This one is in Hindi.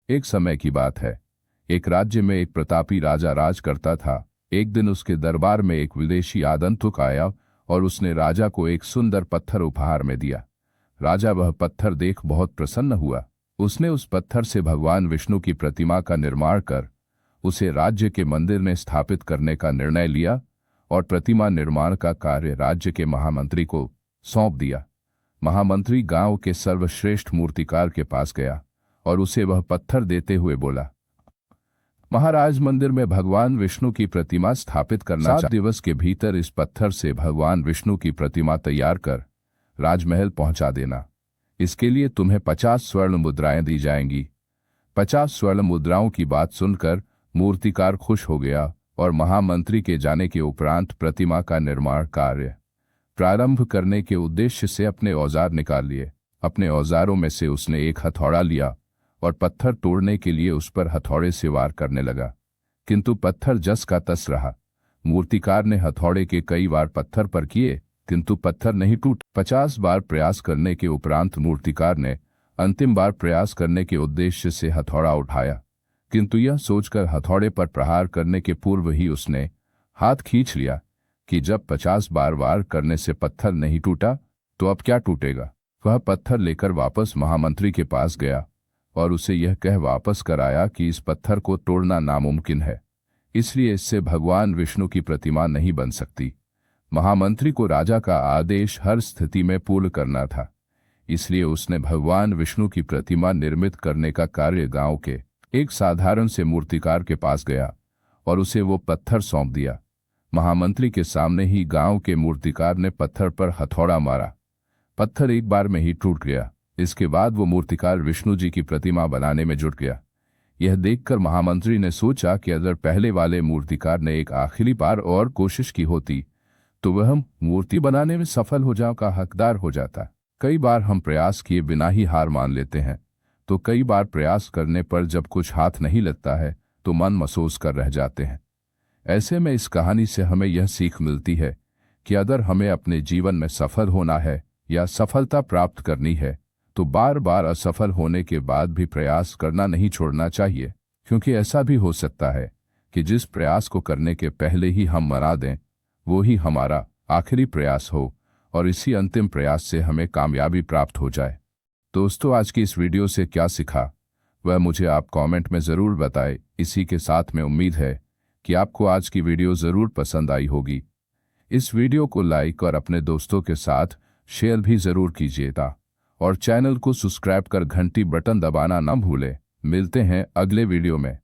एक समय की बात है। एक राज्य में एक प्रतापी राजा राज करता था। एक दिन उसके दरबार में एक विदेशी आगंतुक आया और उसने राजा को एक सुंदर पत्थर उपहार में दिया। राजा वह पत्थर देख बहुत प्रसन्न हुआ। उसने उस पत्थर से भगवान विष्णु की प्रतिमा का निर्माण कर उसे राज्य के मंदिर में स्थापित करने का निर्णय लिया और प्रतिमा निर्माण का कार्य राज्य के महामंत्री को सौंप दिया। महामंत्री गांव के सर्वश्रेष्ठ मूर्तिकार के पास गया और उसे वह पत्थर देते हुए बोला, महाराज, मंदिर में भगवान विष्णु की प्रतिमा स्थापित करना 7 दिवस के भीतर इस पत्थर से भगवान विष्णु की प्रतिमा तैयार कर राजमहल पहुंचा देना। इसके लिए तुम्हें 50 स्वर्ण मुद्राएं दी जाएंगी। 50 स्वर्ण मुद्राओं की बात सुनकर मूर्तिकार खुश हो गया और महामंत्री के जाने के उपरांत प्रतिमा का निर्माण कार्य प्रारंभ करने के उद्देश्य से अपने औजार निकाल लिए। अपने औजारों में से उसने एक हथौड़ा लिया और पत्थर तोड़ने के लिए उस पर हथौड़े से वार करने लगा, किंतु पत्थर जस का तस रहा। मूर्तिकार ने हथौड़े के कई वार पत्थर पर किए, किंतु पत्थर नहीं टूट। 50 बार प्रयास करने के उपरांत मूर्तिकार ने अंतिम बार प्रयास करने के उद्देश्य से हथौड़ा उठाया, किंतु यह सोचकर हथौड़े पर प्रहार करने के पूर्व ही उसने हाथ खींच लिया कि जब 50 बार वार करने से पत्थर नहीं टूटा तो अब क्या टूटेगा। वह पत्थर लेकर वापस महामंत्री के पास गया और उसे यह कह वापस कर आया कि इस पत्थर को तोड़ना नामुमकिन है, इसलिए इससे भगवान विष्णु की प्रतिमा नहीं बन सकती। महामंत्री को राजा का आदेश हर स्थिति में पूर्ण करना था, इसलिए उसने भगवान विष्णु की प्रतिमा निर्मित करने का कार्य गांव के एक साधारण से मूर्तिकार के पास गया और उसे वो पत्थर सौंप दिया। महामंत्री के सामने ही गांव के मूर्तिकार ने पत्थर पर हथौड़ा मारा। पत्थर एक बार में ही टूट गया। इसके बाद वो मूर्तिकार विष्णु जी की प्रतिमा बनाने में जुट गया। यह देखकर महामंत्री ने सोचा कि अगर पहले वाले मूर्तिकार ने एक आखिरी बार और कोशिश की होती तो वह मूर्ति बनाने में सफल हो जाने का हकदार हो जाता। कई बार हम प्रयास किए बिना ही हार मान लेते हैं, तो कई बार प्रयास करने पर जब कुछ हाथ नहीं लगता है तो मन महसूस कर रह जाते हैं। ऐसे में इस कहानी से हमें यह सीख मिलती है कि अगर हमें अपने जीवन में सफल होना है या सफलता प्राप्त करनी है तो बार बार असफल होने के बाद भी प्रयास करना नहीं छोड़ना चाहिए, क्योंकि ऐसा भी हो सकता है कि जिस प्रयास को करने के पहले ही हम मरा दें वो ही हमारा आखिरी प्रयास हो और इसी अंतिम प्रयास से हमें कामयाबी प्राप्त हो जाए। दोस्तों, आज की इस वीडियो से क्या सीखा वह मुझे आप कमेंट में ज़रूर बताएं। इसी के साथ में उम्मीद है कि आपको आज की वीडियो ज़रूर पसंद आई होगी। इस वीडियो को लाइक और अपने दोस्तों के साथ शेयर भी ज़रूर कीजिएगा और चैनल को सब्सक्राइब कर घंटी बटन दबाना न भूलें। मिलते हैं अगले वीडियो में।